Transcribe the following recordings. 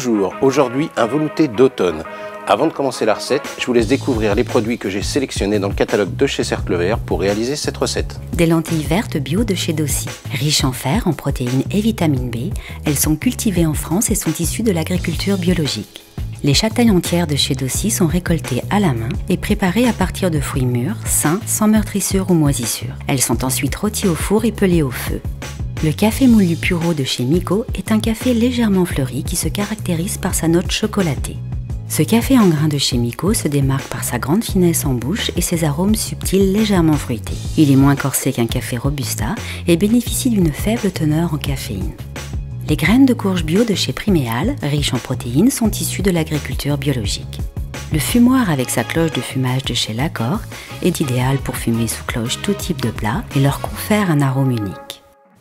Bonjour, aujourd'hui un velouté d'automne. Avant de commencer la recette, je vous laisse découvrir les produits que j'ai sélectionnés dans le catalogue de chez Cercle Vert pour réaliser cette recette. Des lentilles vertes bio de chez Dossi. Riches en fer, en protéines et vitamine B, elles sont cultivées en France et sont issues de l'agriculture biologique. Les châtaignes entières de chez Dossi sont récoltées à la main et préparées à partir de fruits mûrs, sains, sans meurtrissure ou moisissure. Elles sont ensuite rôties au four et pelées au feu. Le café moulu Puro de chez Miko est un café légèrement fleuri qui se caractérise par sa note chocolatée. Ce café en grains de chez Miko se démarque par sa grande finesse en bouche et ses arômes subtils légèrement fruités. Il est moins corsé qu'un café Robusta et bénéficie d'une faible teneur en caféine. Les graines de courge bio de chez Priméal, riches en protéines, sont issues de l'agriculture biologique. Le fumoir avec sa cloche de fumage de chez Lacor est idéal pour fumer sous cloche tout type de plat et leur confère un arôme unique.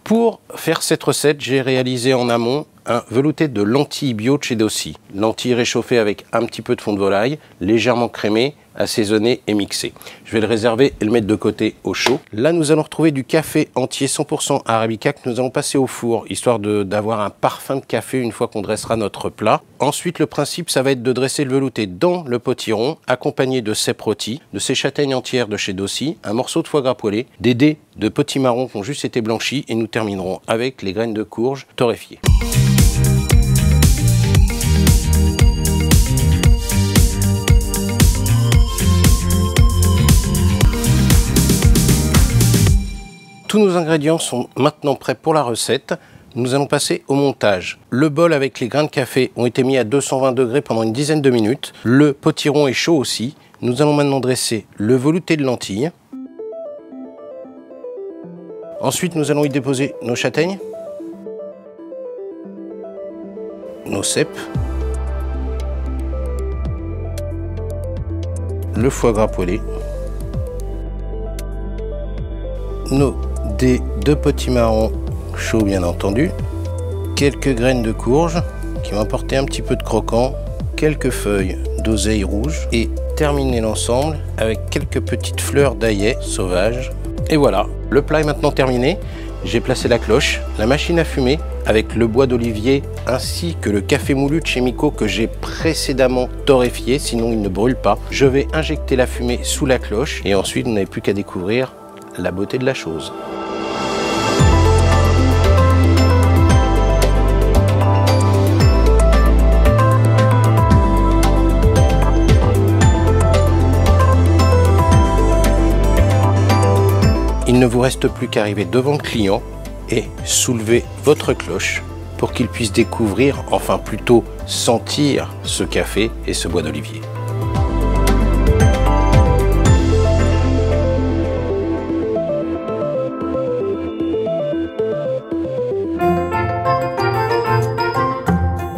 Pour faire cette recette, j'ai réalisé en amont un velouté de lentilles bio de chez Dossi. Lentilles réchauffées avec un petit peu de fond de volaille, légèrement crémé, assaisonné et mixé. Je vais le réserver et le mettre de côté au chaud. Là, nous allons retrouver du café entier 100% arabica que nous allons passer au four, histoire d'avoir un parfum de café une fois qu'on dressera notre plat. Ensuite, le principe, ça va être de dresser le velouté dans le potiron, accompagné de cèpes rôtis, de ces châtaignes entières de chez Dossi, un morceau de foie gras poêlé, des dés de potimarron qui ont juste été blanchis et nous terminerons avec les graines de courge torréfiées. Tous nos ingrédients sont maintenant prêts pour la recette. Nous allons passer au montage. Le bol avec les grains de café ont été mis à 220 degrés pendant une dizaine de minutes. Le potiron est chaud aussi. Nous allons maintenant dresser le velouté de lentilles. Ensuite, nous allons y déposer nos châtaignes, nos cèpes, le foie gras poêlé, nos dés de potimarron chaud bien entendu, quelques graines de courge qui vont apporter un petit peu de croquant, quelques feuilles d'oseille rouge et terminer l'ensemble avec quelques petites fleurs d'ail sauvage. Et voilà, le plat est maintenant terminé. J'ai placé la cloche, la machine à fumer avec le bois d'olivier ainsi que le café moulu de chez Miko que j'ai précédemment torréfié, sinon il ne brûle pas. Je vais injecter la fumée sous la cloche et ensuite vous n'avez plus qu'à découvrir la beauté de la chose. Il ne vous reste plus qu'à arriver devant le client et soulever votre cloche pour qu'il puisse découvrir, enfin plutôt sentir ce café et ce bois d'olivier.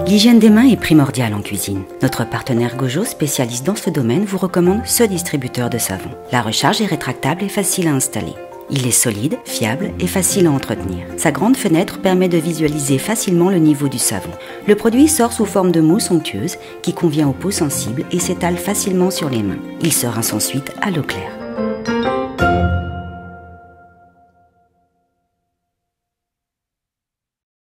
L'hygiène des mains est primordiale en cuisine. Notre partenaire Gojo, spécialiste dans ce domaine, vous recommande ce distributeur de savon. La recharge est rétractable et facile à installer. Il est solide, fiable et facile à entretenir. Sa grande fenêtre permet de visualiser facilement le niveau du savon. Le produit sort sous forme de mousse onctueuse qui convient aux peaux sensibles et s'étale facilement sur les mains. Il se rince ensuite à l'eau claire.